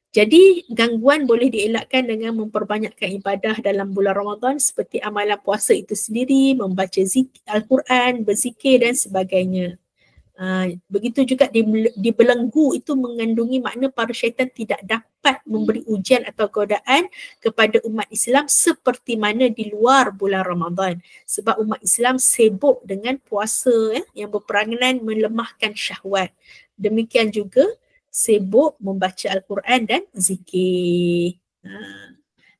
Jadi gangguan boleh dielakkan dengan memperbanyakkan ibadah dalam bulan Ramadan seperti amalan puasa itu sendiri, membaca Al-Quran, berzikir dan sebagainya. Begitu juga dibelenggu itu mengandungi makna para syaitan tidak dapat memberi ujian atau godaan kepada umat Islam seperti mana di luar bulan Ramadan. Sebab umat Islam sibuk dengan puasa yang berperanan melemahkan syahwat. Demikian juga sibuk membaca Al-Quran dan zikir.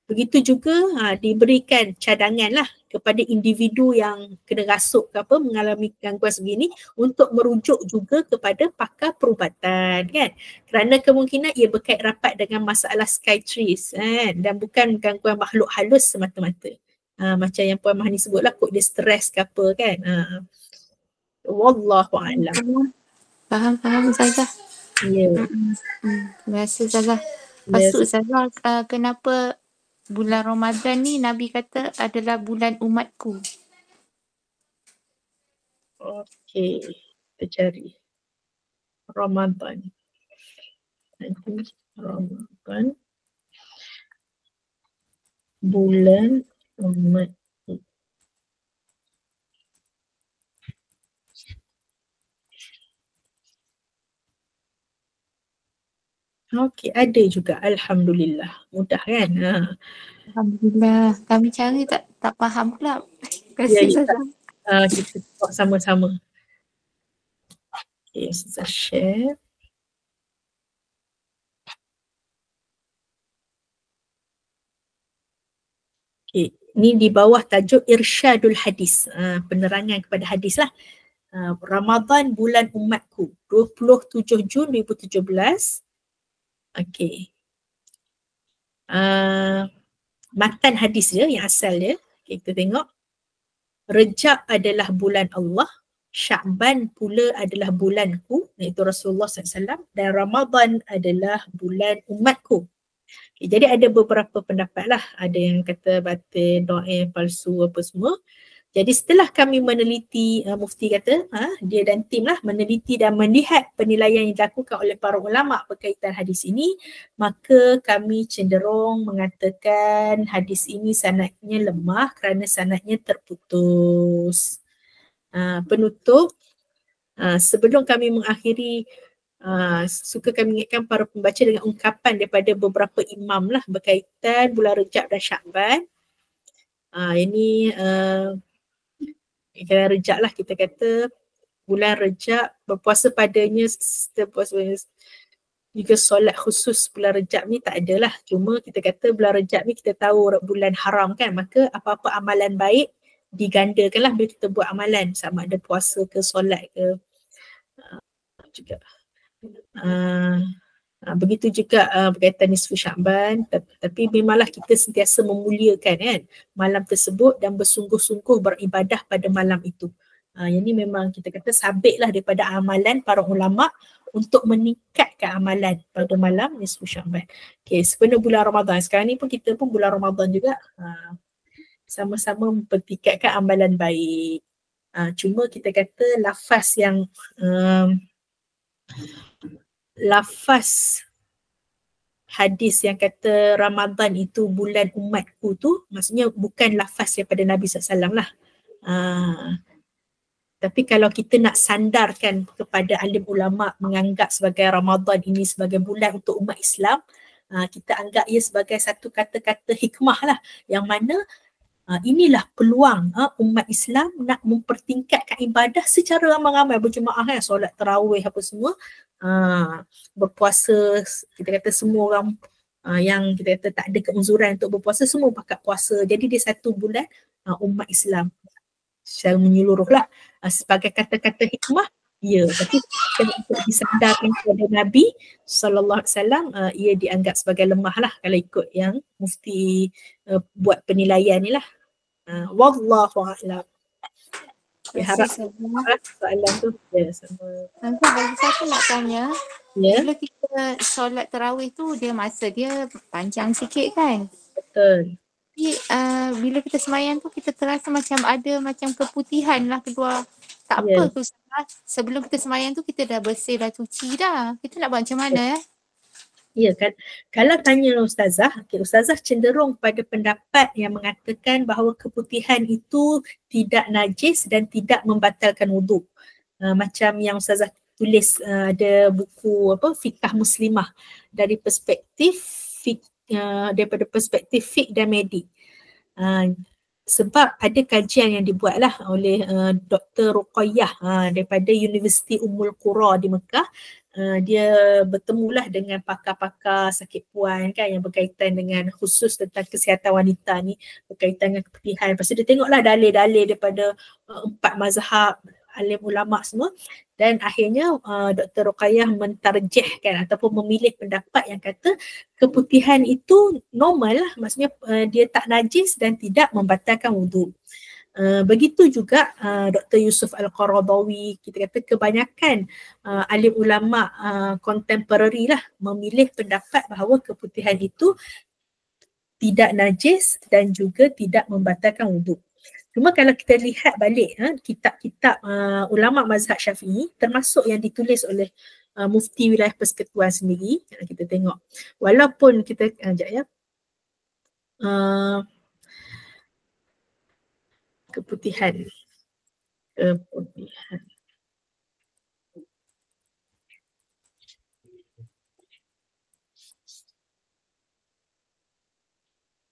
Begitu juga diberikan cadangan lah kepada individu yang kena rasuk ke apa, mengalami gangguan sebegini, untuk merujuk juga kepada pakar perubatan kan. Kerana kemungkinan ia berkait rapat dengan masalah psikiatris dan bukan gangguan makhluk halus semata-mata. Macam yang Puan Mahani sebutlah, kot dia stres ke apa kan. Wallahu'alam. Faham Ustazah. Ya. Terima kasih Ustazah. Lepas tu Ustazah, kenapa bulan Ramadan ni Nabi kata adalah bulan umatku? Okey, kita cari Ramadan. Ramadan bulan Umat. Okey, ada juga. Alhamdulillah. Mudah kan? Alhamdulillah. Kami cari tak faham pula. Ya, Kasih ya. Ustazah. Kita tengok sama-sama. Okay, Ustazah share. Okay, ni di bawah tajuk Irsyadul Hadis. Penerangan kepada hadis lah. Ramadan bulan umatku 27 Jun 2017. Okay. Matan hadis dia yang asal dia. Okay, kita tengok. Rejab adalah bulan Allah. Sya'ban pula adalah bulanku, iaitu Rasulullah SAW, dan Ramadan adalah bulan umatku. Okay, jadi ada beberapa pendapat lah. Ada yang kata batin, doa palsu apa semua. Jadi setelah kami meneliti, Mufti kata, dia dan tim lah meneliti dan melihat penilaian yang dilakukan oleh para ulama berkaitan hadis ini, maka kami cenderung mengatakan hadis ini sanadnya lemah kerana sanadnya terputus. Penutup, sebelum kami mengakhiri, suka kami ingatkan para pembaca dengan ungkapan daripada beberapa imam lah berkaitan bulan Rejab dan Sya'ban. Ini bulan Rejab lah, kita kata bulan Rejab berpuasa padanya juga solat khusus bulan Rejab ni tak adalah. Cuma kita kata bulan Rejab ni kita tahu bulan haram kan, maka apa-apa amalan baik digandakan lah bila kita buat amalan, sama ada puasa ke solat ke juga. Begitu juga berkaitan nisfu Sya'ban, tapi memanglah kita sentiasa memuliakan kan malam tersebut dan bersungguh-sungguh beribadah pada malam itu. Yang ni memang kita kata sabitlah daripada amalan para ulama untuk meningkatkan amalan pada malam nisfu Sya'ban. Okay, sebenarnya bulan Ramadan sekarang ni pun kita pun bulan Ramadan juga, sama-sama mempertingkatkan amalan baik. Cuma kita kata lafaz hadis yang kata Ramadan itu bulan umatku tu, maksudnya bukan lafaz daripada Nabi SAW lah. Tapi kalau kita nak sandarkan kepada alim ulama menganggap sebagai Ramadan ini sebagai bulan untuk umat Islam, kita anggap ia sebagai satu kata-kata hikmah lah, yang mana inilah peluang umat Islam nak mempertingkatkan ibadah secara ramai-ramai, berjemaah kan, solat tarawih apa semua, berpuasa, kita kata semua orang yang kita kata tak ada keuzuran untuk berpuasa semua pakat puasa. Jadi dia satu bulan umat Islam secara menyeluruh lah. Sebagai kata-kata hikmah, ya, tapi untuk disandarkan kepada Nabi SAW, ia dianggap sebagai lemah lah kalau ikut yang Mufti buat penilaian ni lah. Wallahu a'lam. Harap soalan tu. Ya, sama. Nanti bagi saya nak tanya, bila kita solat tarawih tu masa dia panjang sikit kan? Betul. Tapi bila kita semayang tu kita terasa macam ada macam keputihan lah keluar. Tak apa tu, sebelum kita semayang tu kita dah bersih, dah cuci dah. Kita nak buat macam mana Ya kan, kalau tanya Ustazah, Ustazah cenderung pada pendapat yang mengatakan bahawa keputihan itu tidak najis dan tidak membatalkan wuduk. Macam yang Ustazah tulis ada buku Fiqh Muslimah dari perspektif daripada perspektif fiqh dan medik. Sebab ada kajian yang dibuatlah oleh Dr. Ruqayyah daripada Universiti Ummul Qura di Mekah. Dia bertemulah dengan pakar-pakar sakit puan kan, yang berkaitan dengan khusus tentang kesihatan wanita ni, berkaitan dengan keputihan. Lepas tu dia tengoklah dalil-dalil daripada 4 mazhab alim ulama semua, dan akhirnya Dr. Ruqayyah mentarjihkan ataupun memilih pendapat yang kata keputihan itu normal lah, maksudnya dia tak najis dan tidak membatalkan wuduk. Begitu juga Dr. Yusuf Al-Qaradawi, kita kata kebanyakan alim ulama contemporary lah memilih pendapat bahawa keputihan itu tidak najis dan juga tidak membatalkan wuduk. Cuma kalau kita lihat balik kitab-kitab ulama mazhab Syafi'i, termasuk yang ditulis oleh Mufti Wilayah Persekutuan sendiri, kita tengok walaupun kita Keputihan. Keputihan.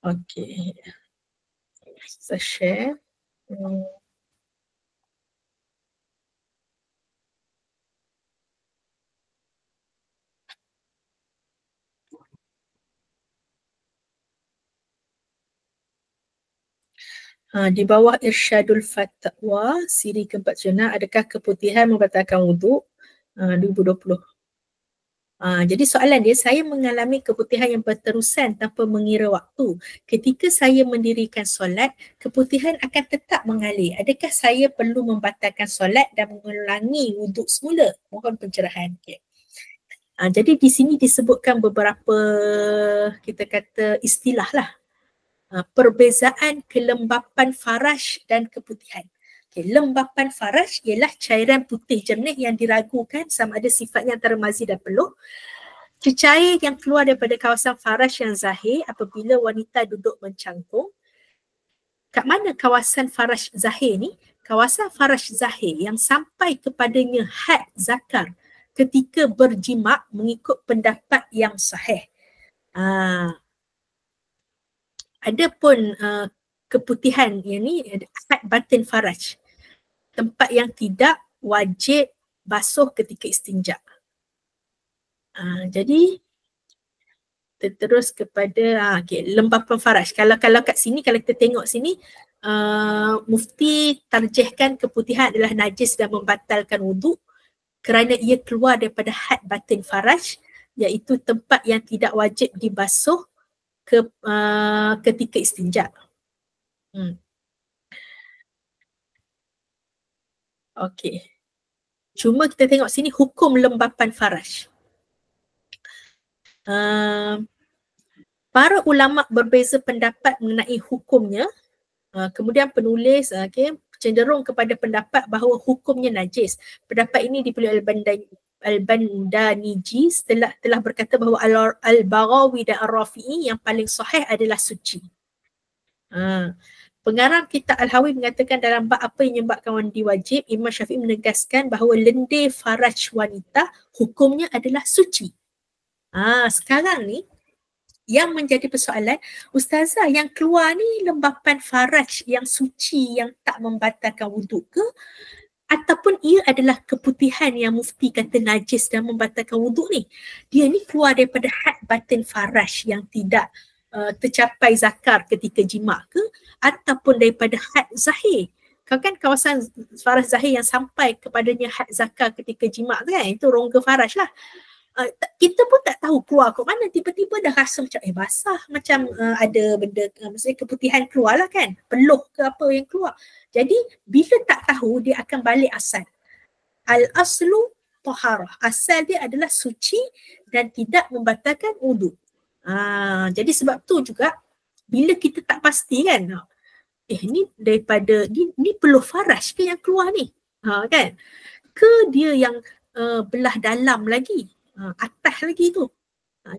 Okay. Saya share. Di bawah Irsyadul Fatwa, siri keempat jurnal, adakah keputihan membatalkan wuduk? 2020. Jadi soalan dia, saya mengalami keputihan yang berterusan tanpa mengira waktu. Ketika saya mendirikan solat, keputihan akan tetap mengalir. Adakah saya perlu membatalkan solat dan mengulangi wuduk semula? Mohon pencerahan. Okay. Jadi di sini disebutkan beberapa, kita kata, istilah lah. Perbezaan kelembapan faraj dan keputihan. Okay, lembapan faraj ialah cairan putih jernih yang diragukan sama ada sifatnya antara mazi dan peluh. Cecair yang keluar daripada kawasan faraj yang zahir apabila wanita duduk mencangkung. Kat mana kawasan faraj zahir ni? Kawasan faraj zahir yang sampai kepadanya had zakar ketika berjimak mengikut pendapat yang sahih. Adapun keputihan yang ni had batin faraj, tempat yang tidak wajib basuh ketika istinja. Jadi terus kepada lembapan faraj. Kalau kat sini, kalau kita tengok sini, mufti tarjihkan keputihan adalah najis dan membatalkan wuduk kerana ia keluar daripada had batin faraj, iaitu tempat yang tidak wajib dibasuh ketika istinja. Okey. Cuma kita tengok sini hukum lembapan faraj. Para ulama berbeza pendapat mengenai hukumnya. Kemudian penulis cenderung kepada pendapat bahawa hukumnya najis. Pendapat ini dipilih Al-Bandaniji telah berkata bahawa Al-Baghawi dan Ar-Rafi'i yang paling sahih adalah suci. Pengarang kitab Al-Hawi mengatakan dalam bab apa yang menyebabkan mandi wajib, Imam Syafi'i menegaskan bahawa lendir faraj wanita hukumnya adalah suci. Sekarang ni yang menjadi persoalan, ustazah yang keluar ni lembapan faraj yang suci yang tak membatalkan wuduk ke? Ataupun ia adalah keputihan yang mufti kata najis dan membatalkan wuduk ni? Dia ni keluar daripada had batin faraj yang tidak tercapai zakar ketika jima' ke, ataupun daripada had zahir. Kau kan kawasan faraj zahir yang sampai kepadanya had zakar ketika jima' kan, itu rongga faraj lah. Kita pun tak tahu keluar ke mana, tiba-tiba dah rasa macam basah, macam ada benda, maksudnya keputihan keluar lah kan, peluh ke apa yang keluar. Jadi bila tak tahu, dia akan balik asal. Al-aslu taharah, asal dia adalah suci dan tidak membatalkan wuduk. Jadi sebab tu juga bila kita tak pasti kan, ni daripada ni peluh faraj ke yang keluar ni, kan, ke dia yang belah dalam lagi, atas lagi tu.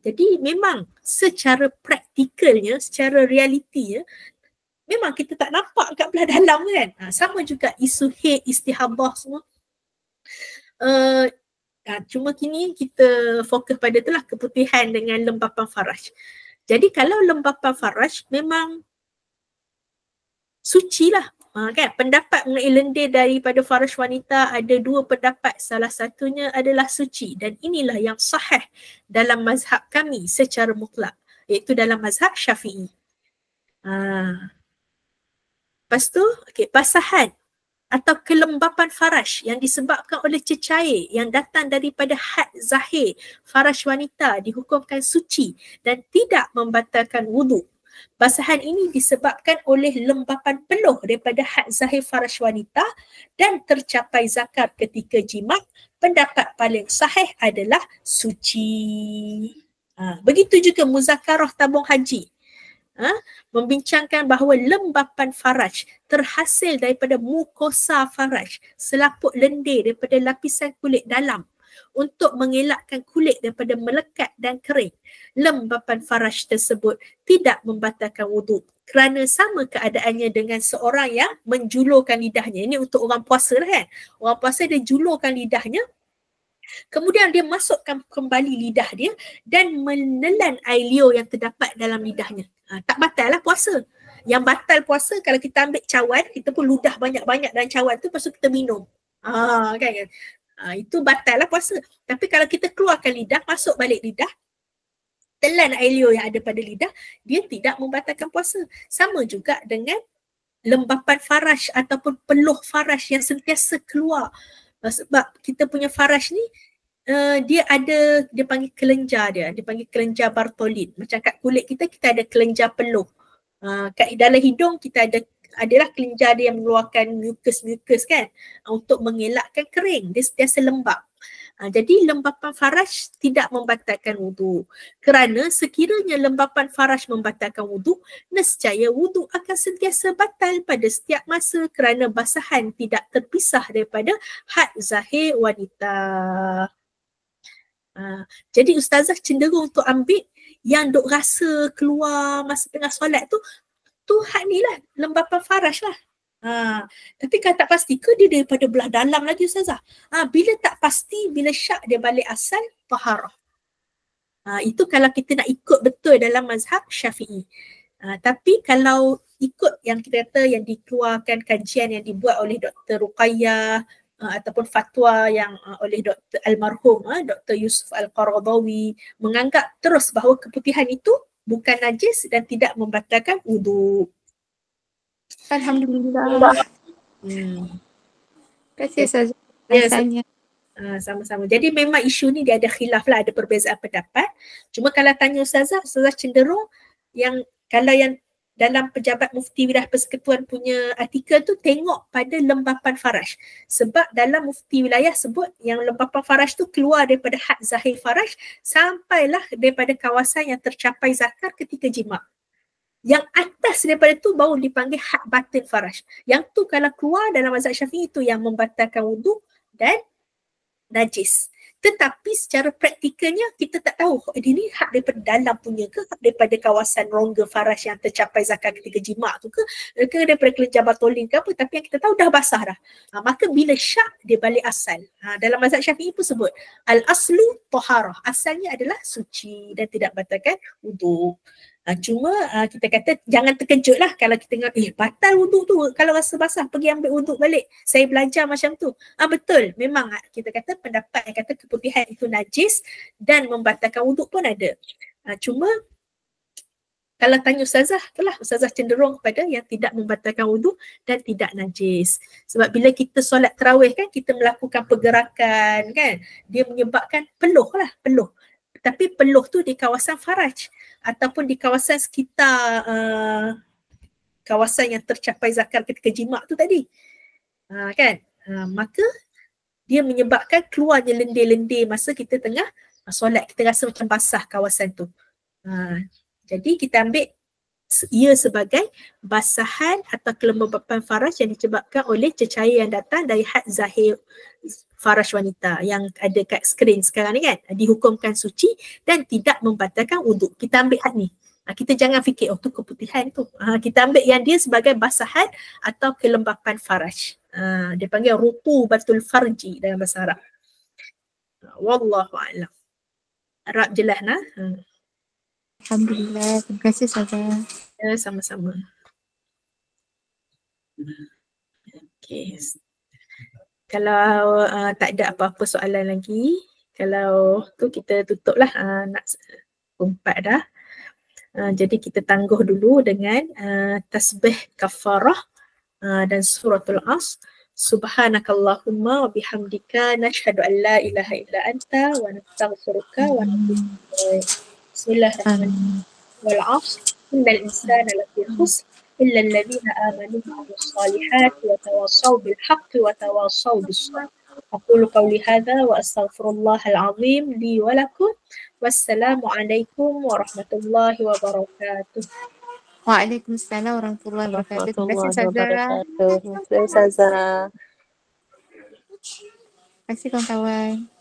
Jadi memang secara praktikalnya, secara realitinya, memang kita tak nampak kat belah dalam kan. Sama juga isu haid, istihadah semua. Cuma kini kita fokus pada itulah keputihan dengan lembapan faraj. Jadi kalau lembapan faraj memang suci lah. Kan? Pendapat mengenai lendir daripada faraj wanita ada dua pendapat. Salah satunya adalah suci dan inilah yang sahih dalam mazhab kami secara mutlak, iaitu dalam mazhab Syafi'i. Lepas tu, basahan atau kelembapan faraj yang disebabkan oleh cecair yang datang daripada had zahir faraj wanita dihukumkan suci dan tidak membatalkan wuduk. Basahan ini disebabkan oleh lembapan peluh daripada had zahir faraj wanita dan tercapai zakar ketika jima'. Pendapat paling sahih adalah suci. Begitu juga muzakarah tabung haji. Membincangkan bahawa lembapan faraj terhasil daripada mukosa faraj, selaput lendir daripada lapisan kulit dalam untuk mengelakkan kulit daripada melekat dan kering. Lembapan faraj tersebut tidak membatalkan wuduk kerana sama keadaannya dengan seorang yang menjulurkan lidahnya. Ini untuk orang puasa lah kan. Orang puasa dia julurkan lidahnya, kemudian dia masukkan kembali lidah dia dan menelan air liur yang terdapat dalam lidahnya. Tak batal lah puasa. Yang batal puasa kalau kita ambil cawan, kita pun ludah banyak-banyak dalam cawan tu, lepas tu kita minum. Kan? Itu batal lah puasa. Tapi kalau kita keluarkan lidah, masuk balik lidah, telan air liur yang ada pada lidah, dia tidak membatalkan puasa. Sama juga dengan lembapan faraj ataupun peluh faraj yang sentiasa keluar. Sebab kita punya faraj ni dia panggil kelenjar dia panggil kelenjar Bartholin. Macam kat kulit kita ada kelenjar peluh. Kat dalam hidung kita adalah kelenjar dia yang mengeluarkan mukus-mukus kan, untuk mengelakkan kering. Dia sentiasa lembap. Jadi lembapan faraj tidak membatalkan wudu. Kerana sekiranya lembapan faraj membatalkan wudu, nescaya wudu akan sentiasa batal pada setiap masa kerana basahan tidak terpisah daripada had zahir wanita. Jadi ustazah cenderung untuk ambil yang duk rasa keluar masa tengah solat tu had ni lah, lembapan faraj lah. Tapi kalau tak pasti ke dia daripada belah dalam lagi ustazah? Bila tak pasti, bila syak dia balik asal taharah. Itu kalau kita nak ikut betul dalam mazhab Syafi'i. Tapi kalau ikut yang kita kata yang dikeluarkan kajian yang dibuat oleh Dr. Ruqayyah ataupun fatwa yang oleh Dr. Almarhum Dr. Yusuf Al-Qaradawi, menganggap terus bahawa keputihan itu bukan najis dan tidak membatalkan wudu. Alhamdulillah. Terima kasih saja. Sama-sama. Jadi memang isu ni dia ada khilaf lah, ada perbezaan pendapat. Cuma kalau tanya ustazah cenderung yang kalau yang dalam Pejabat Mufti Wilayah Persekutuan punya artikel tu tengok pada lembapan faraj. Sebab dalam Mufti Wilayah sebut yang lembapan faraj tu keluar daripada had zahir faraj sampailah daripada kawasan yang tercapai zakar ketika jima'. Yang atas daripada tu baru dipanggil had batin faraj. Yang tu kalau keluar dalam mazhab Syafi'i itu yang membatalkan wudu dan najis. Tetapi secara praktikalnya kita tak tahu dia ni had daripada dalam punya ke, had daripada kawasan rongga faraj yang tercapai zakar ketika jima' tu ke daripada kelenjar Bartholin ke apa, tapi yang kita tahu dah basah dah. Maka bila syak dia balik asal. Dalam mazhab Syafi'i pun sebut al-aslu taharah. Asalnya adalah suci dan tidak batalkan wudu. Cuma kita kata jangan terkejut lah kalau kita tengok batal wuduk tu kalau rasa basah, pergi ambil wuduk balik. Saya belajar macam tu. Betul, memang kita kata pendapat yang kata keputihan itu najis dan membatalkan wuduk pun ada. Cuma kalau tanya ustazah, itulah ustazah cenderung kepada yang tidak membatalkan wuduk dan tidak najis. Sebab bila kita solat tarawih kan, kita melakukan pergerakan kan, dia menyebabkan peluh. Tapi peluh tu di kawasan faraj ataupun di kawasan sekitar kawasan yang tercapai zakar ketika jima' tu tadi. Kan? Maka dia menyebabkan keluarnya lendir-lendir masa kita tengah solat. Kita rasa macam basah kawasan tu. Jadi kita ambil ia sebagai basahan atau kelembapan faraj yang disebabkan oleh cecair yang datang dari had zahir faraj wanita yang ada kat skrin sekarang ni kan, dihukumkan suci dan tidak membatalkan wuduk. Kita ambil had ni. Kita jangan fikir tu keputihan tu. Kita ambil yang dia sebagai basahan atau kelembapan faraj. Dia panggil rutubatul farji dalam bahasa Arab. Wallahu a'lam. Arab jelas nah. Alhamdulillah. Terima kasih saja. Ya, sama-sama. Okey. Kalau tak ada apa-apa soalan lagi, kalau tu kita tutuplah, nak 4 dah. Jadi kita tangguh dulu dengan tasbih kafarah dan suratul As. Subhanakallahumma wa bihamdika nashhadu an la ilaha illa anta wa nastaghfiruka wa natubu ilaik. Bismillahirrahmanirrahim. Wal 'ashr innal insana lafi khusr illa alladhina amanu wa 'amilus solihati wa tawassaw bil haqqi wa tawassaw bis sabr. Aqulu qawli hadha wa astaghfirullahal 'azim li wa lakum. Wassalamualaikum warahmatullahi wabarakatuh. Waalaikumsalam warahmatullahi wabarakatuh. Terima kasih Ustazah. Terima kasih Ustazah. Terima kasih kawan-kawan.